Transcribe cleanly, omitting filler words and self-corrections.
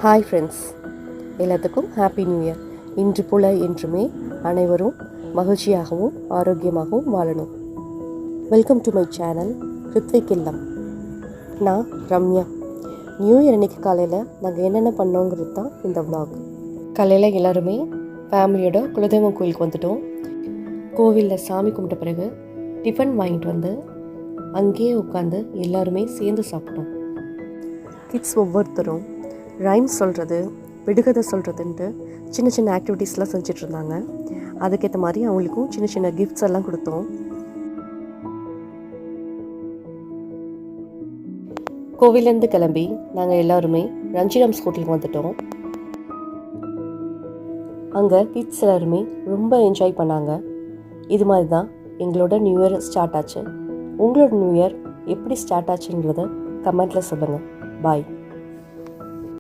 Hi friends, எல்லாத்துக்கும் happy new year. இன்று போல என்றுமே அனைவரும் மகிழ்ச்சியாகவும் ஆரோக்கியமாகவும் வாழணும். Welcome to my channel Rithvik இல்லம். நான் ரம்யா. நியூ இயர் அன்றைக்கி காலையில் நாங்கள் என்னென்ன பண்ணோங்கிறது தான் இந்த vlog. காலையில் எல்லாருமே ஃபேமிலியோட குலதெய்வம் கோயிலுக்கு வந்துட்டோம். கோவிலில் சாமி கும்பிட்ட பிறகு டிஃபன் வாங்கிட்டு வந்து அங்கேயே உட்காந்து எல்லாருமே சேர்ந்து சாப்பிட்டோம். கிட்ஸ் ஒவ்வொருத்தரும் ரைம்ஸ் சொல்கிறது, விடுகதை சொல்கிறதுன்ட்டு சின்ன சின்ன ஆக்டிவிட்டீஸ்லாம் செஞ்சிட்ருந்தாங்க. அதுக்கேற்ற மாதிரி அவங்களுக்கும் சின்ன சின்ன கிஃப்ட்ஸ் எல்லாம் கொடுத்தோம். கோவிலேருந்து கிளம்பி நாங்கள் எல்லாருமே ரஞ்சிராம்ஸ் ஹோட்டலுக்கு வந்துட்டோம். அங்கே கிட்ஸ் எல்லாருமே ரொம்ப என்ஜாய் பண்ணாங்க. இது மாதிரி தான் எங்களோட நியூ இயர் ஸ்டார்ட் ஆச்சு. உங்களோட நியூ இயர் எப்படி ஸ்டார்ட் ஆச்சுங்கிறத கமெண்ட்டில் சொல்லுங்கள். பாய்.